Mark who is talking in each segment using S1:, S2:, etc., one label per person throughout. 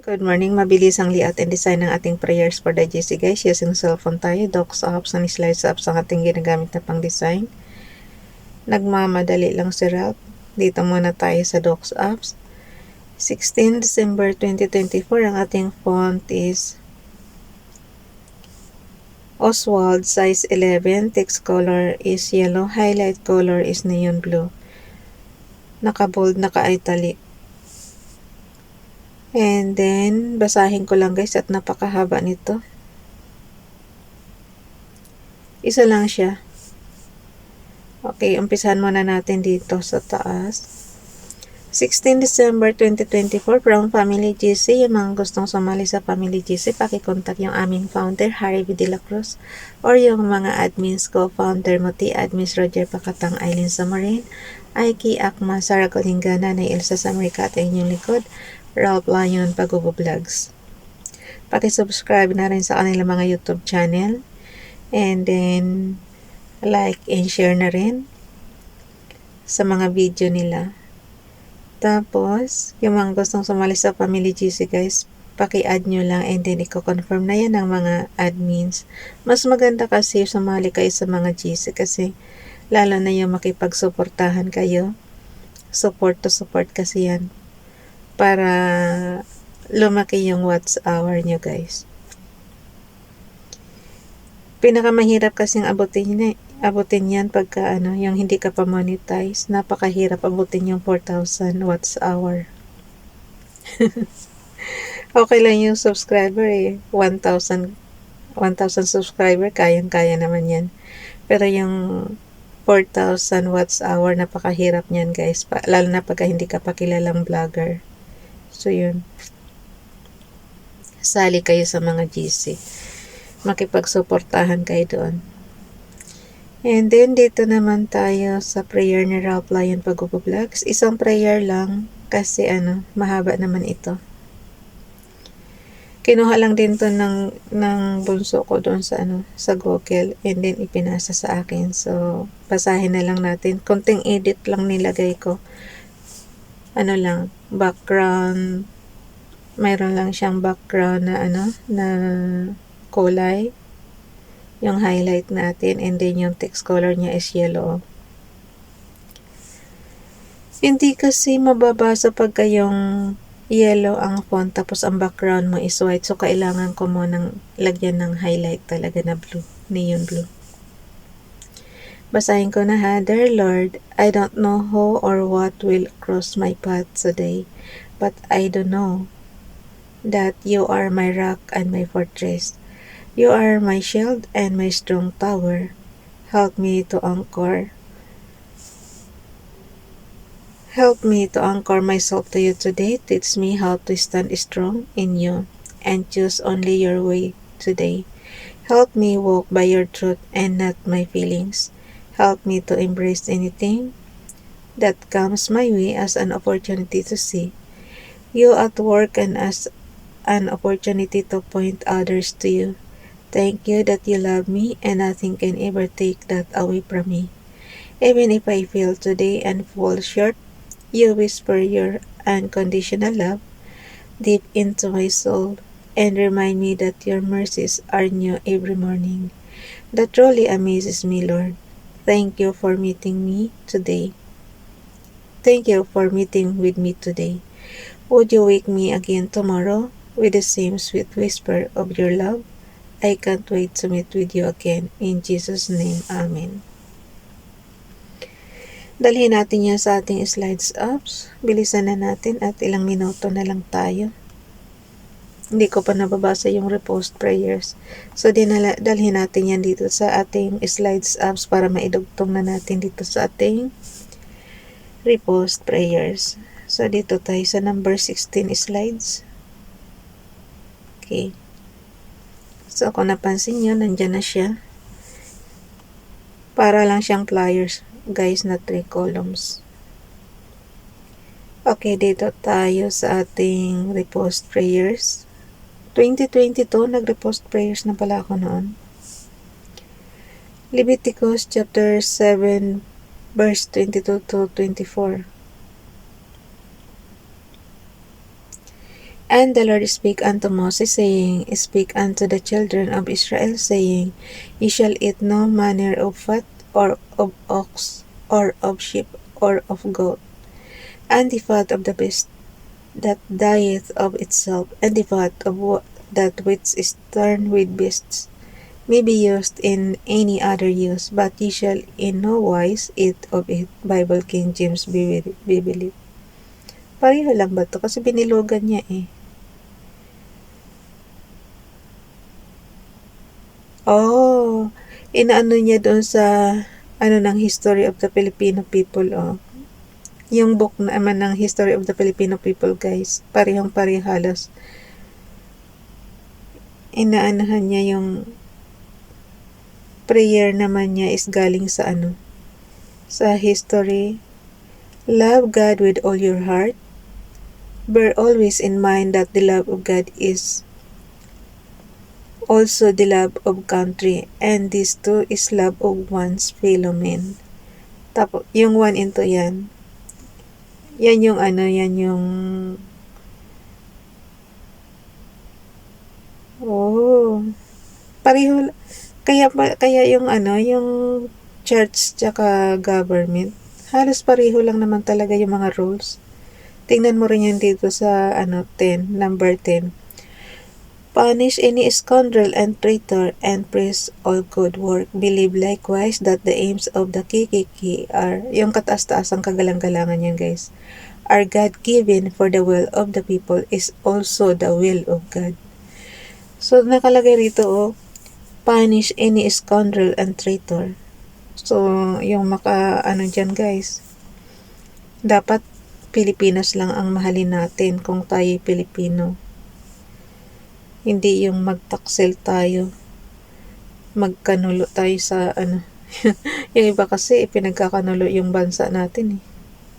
S1: Good morning. Mabilis ang layout and design ng ating prayers for the GC guys. Using cellphone tayo, docs apps and slides apps ang ating ginagamit na pang design. Nagmamadali lang si Ralph. Dito muna tayo sa docs apps. 16 December 2024, ang ating font is Oswald, size 11. Text color is yellow. Highlight color is neon blue. Naka-bold, naka-italic. And then, basahin ko lang guys at napakahaba nito. Isa lang siya. Okay, umpisahan muna natin dito sa taas. 16 December 2024 from Family GC. Yung mga gustong sumali sa Family GC, pakikontak yung aming founder, Harry V. De La Cruz, or yung mga admins ko, founder Muti, admins Roger Pakatang, Aileen Samarin, Aiki Akma, Sara Colingana, na Elsa Samarika at inyong likod, Ralph Lion Pagubo Vlogs. Paki-subscribe na rin sa kanilang mga YouTube channel. And then, like and share na rin sa mga video nila. Tapos, yung mga gustong sumali sa Family GC guys, paki-add nyo lang and then i-confirm na yan ng mga admins. Mas maganda kasi sumali kayo sa mga GC kasi lalo na yung makipagsuportahan kayo. Support to support kasi yan. Para lumaki yung watch hour nyo guys. Pinakamahirap kasing abutin yan pagka yung hindi ka pa monetize. Napakahirap abutin yung 4,000 watts hour. Okay lang yung subscriber eh. 1,000 subscriber, kayang-kaya naman yan. Pero yung 4,000 watts hour, napakahirap niyan guys. Lalo na pagka hindi ka pa kilalang vlogger. So yun. Sali kayo sa mga GC. Makipagsuportahan kayo doon. And then, dito naman tayo sa prayer ni Ralph Lion Pagubo Vlogs. Isang prayer lang kasi mahaba naman ito. Kinuha lang din to ng bunso ko doon sa sa Google and then ipinasa sa akin. So, basahin na lang natin. Konting edit lang nilagay ko. Lang, background. Mayroon lang siyang background na na kulay. Yung highlight natin and then yung text color niya is yellow. Hindi kasi mababasa pagka yung yellow ang font tapos ang background mo is white, so kailangan ko munang lagyan ng highlight talaga na blue, neon blue. Basahin ko na ha. Dear Lord, I don't know who or what will cross my path today, but I do know that you are my rock and my fortress. You are my shield and my strong tower. Help me to anchor myself to you today. Teach me how to stand strong in you and choose only your way today. Help me walk by your truth and not my feelings. Help me to embrace anything that comes my way as an opportunity to see you at work and as an opportunity to point others to you. Thank you that you love me and nothing can ever take that away from me. Even if I fail today and fall short, you whisper your unconditional love deep into my soul and remind me that your mercies are new every morning. That truly amazes me, Lord. Thank you for meeting me today. Thank you for meeting with me today. Would you wake me again tomorrow with the same sweet whisper of your love? I can't wait to meet with you again. In Jesus' name, Amen. Dalhin natin yan sa ating slides apps. Bilisan na natin at ilang minuto na lang tayo. Hindi ko pa nababasa yung repost prayers. So, dalhin natin yan dito sa ating slides apps para maidugtong na natin dito sa ating repost prayers. So, dito tayo sa number 16 slides. Okay. So, kung napansin nyo, nandyan na siya. Para lang siyang flyers, guys, na 3 columns. Okay, dito tayo sa ating repost prayers. 2022, nag-repost prayers na pala ako noon. Leviticus chapter 7, verse 22 to 24. And the Lord spake unto Moses, saying, Speak unto the children of Israel, saying, Ye shall eat no manner of fat, or of ox, or of sheep, or of goat, and the fat of the beast that dieth of itself, and the fat of that which is turned with beasts, may be used in any other use, but ye shall in no wise eat of it. Bible King James Bible. Pareho lang ba to? Kasi binilugan niya eh. Oh, inaano niya doon sa ng History of the Filipino People, oh. Yung book naman ng History of the Filipino People, guys. Parehong-pareho halos. Inaanahan niya yung prayer naman niya is galing sa sa history. Love God with all your heart. Bear always in mind that the love of God is also the love of country, and this too is love of one's fellow men. Tapos, yung 1 into yan. Yan yung yan yung pareho, kaya yung yung church tsaka government, halos pareho lang naman talaga yung mga rules. Tingnan mo rin yan dito sa number 10. Punish any scoundrel and traitor, and praise all good work. Believe likewise that the aims of the KKK are, yung kataas-taasang kagalang-galangan yan, guys, are God-given, for the will of the people is also the will of God. So, nakalagay rito, punish any scoundrel and traitor. So, yung dyan, guys, dapat Pilipinas lang ang mahalin natin kung tayo Pilipino. Hindi yung magtaksil tayo, magkanulo tayo sa yung iba kasi pinagkakanulo yung bansa natin eh.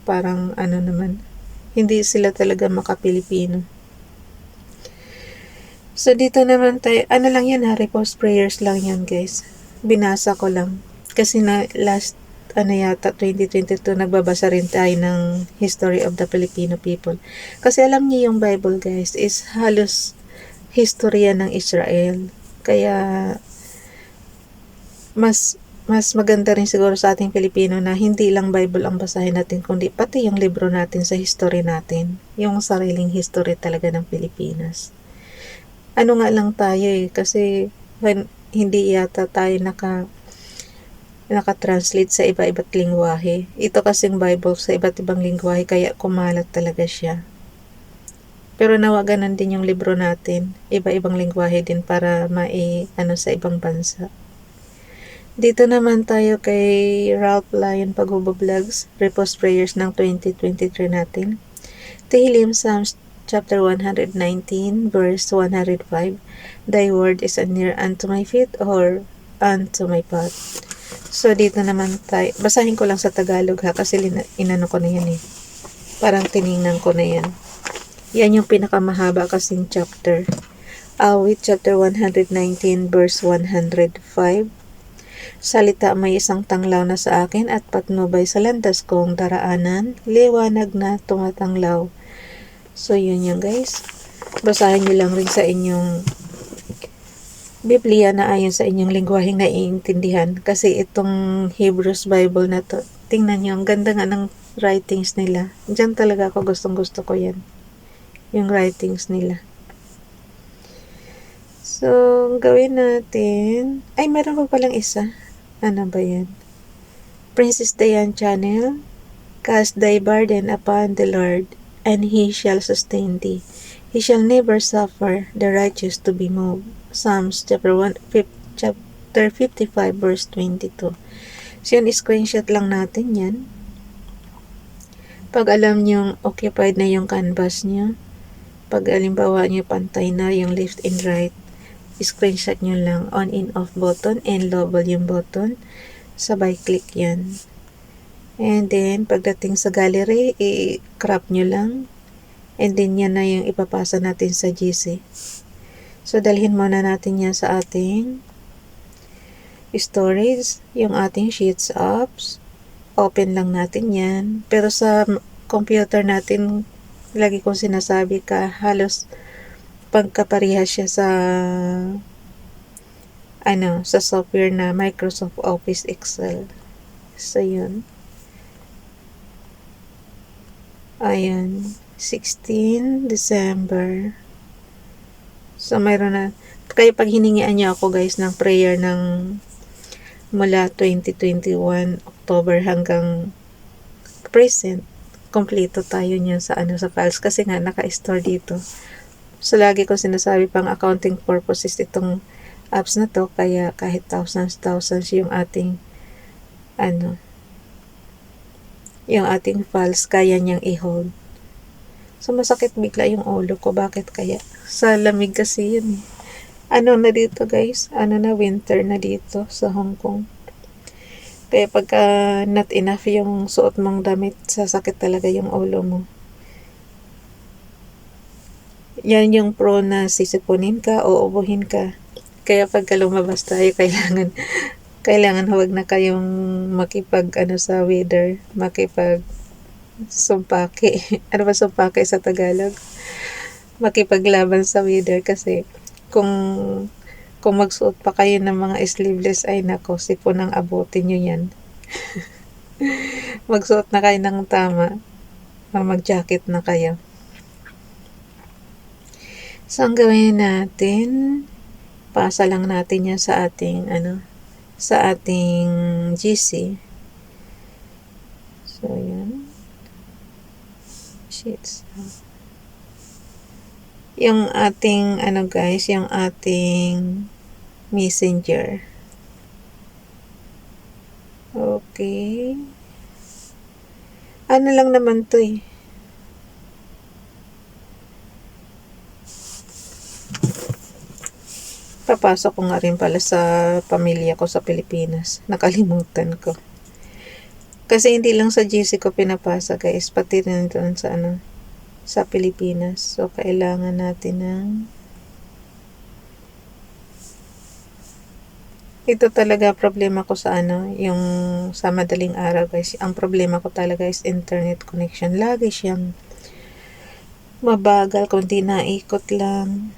S1: Parang naman, hindi sila talaga makapilipino. So dito naman tayo, lang yan ha, repost prayers lang yan, guys. Binasa ko lang kasi na last yata 2022 nagbabasa rin tayo ng History of the Filipino People. Kasi alam niyo yung Bible, guys, is halos historya ng Israel. Kaya mas maganda rin siguro sa ating Pilipino na hindi lang Bible ang basahin natin, kundi pati yung libro natin sa history natin, yung sariling history talaga ng Pilipinas. Nga lang tayo eh, kasi hindi yata tayo naka-translate sa iba-iba't lingwahe. Ito kasing Bible sa iba't ibang lingwahe, kaya kumalat talaga siya. Pero nawa ganon din yung libro natin, iba-ibang lingwahe din para sa ibang bansa. Dito naman tayo kay Ralph Lyon Paghubo Vlogs, repost prayers ng 2023 natin. Tehillim Psalms chapter 119 verse 105. Thy word is near unto my feet, or unto my path. So dito naman tayo, basahin ko lang sa Tagalog ha, kasi inano ko na yan eh. Parang tiningnan ko na yan. Yan yung pinakamahaba kasing chapter. Awit chapter 119 verse 105. Salita may isang tanglaw na sa akin, at patnubay sa landas kong daraanan, liwanag na tumatanglaw. So yun yung guys. Basahin nyo lang rin sa inyong Biblia na ayon sa inyong lingwaheng naiintindihan. Kasi itong Hebrews Bible na to, tingnan nyo, ang ganda nga ng writings nila. Diyan talaga ako gustong-gusto ko yan. Yung writings nila. So, gawin natin. Ay, meron pa palang isa. Ano ba yan? Princess Diane Channel. Cast thy burden upon the Lord, and He shall sustain thee. He shall never suffer the righteous to be moved. Psalms chapter 55 verse 22. So, yun, screenshot lang natin yan. Pag alam nyo occupied na yung canvas nyo, pag alimbawa nyo pantay na yung left and right, screenshot nyo lang on and off button and low volume button, sabay click yan. And then pagdating sa gallery, i-crop nyo lang, and then yan na yung ipapasa natin sa GC. So dalhin muna natin yan sa ating storage, yung ating sheets apps. Open lang natin yan, pero sa computer natin Lagi kong sinasabi halos pagkaparehas siya sa sa software na Microsoft Office Excel. So, yun. Ayan. 16 December. So, mayroon na. Kaya pag hiningian niyo ako guys ng prayer ng mula 2021 October hanggang present, kompleto tayo niya sa sa files kasi nga naka-store dito. So, lagi ko sinasabi pang accounting purposes itong apps na to, kaya kahit thousands yung ating yung ating files kaya niyang i-hold. So, masakit bigla yung ulo ko. Bakit kaya? Sa lamig kasi yun. Na dito guys? Na winter na dito sa Hong Kong. Kaya pagka not enough yung suot mong damit, sasakit talaga yung ulo mo. Yan yung pro na sisipunin ka o ubuhin ka. Kaya pagka lumabas tayo, kailangan huwag na kayong makipag sa weather, makipag sumpake. Ano ba sumpake sa Tagalog? Makipaglaban sa weather kasi kung magsuot pa kayo ng mga sleeveless, ay nako, sipon ang abutin nyo yan. Magsuot na kayo ng tama, mag-jacket na kayo. So, ang gawin natin, pasa lang natin yan sa ating sa ating GC. So, yan. Sheets. Yung ating guys, yung ating messenger. Okay. Lang naman to eh. Papasok ko nga rin pala sa pamilya ko sa Pilipinas. Nakalimutan ko. Kasi hindi lang sa GC ko pinapasa guys, pati rin doon sa sa Pilipinas. So, kailangan natin ng ito talaga problema ko sa yung sa madaling araw guys. Ang problema ko talaga is internet connection. Lagi siyang mabagal, kundi naikot lang.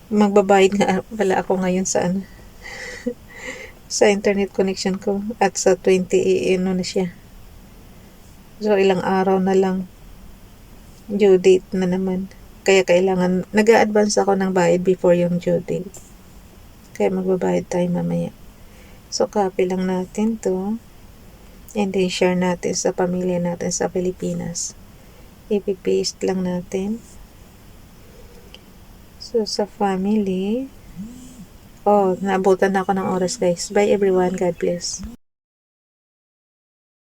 S1: Magbabayad nga pala ako ngayon sa sa internet connection ko at sa 20 na siya. So, ilang araw na lang due date na naman. Kaya kailangan, nag-a-advance ako ng bayad before yung due date. Kaya magbabayad tayo mamaya. So, copy lang natin to. And then, share natin sa pamilya natin sa Pilipinas. I-paste lang natin. So, sa family. Oh, naabutan na ako ng oras guys. Bye everyone. God bless.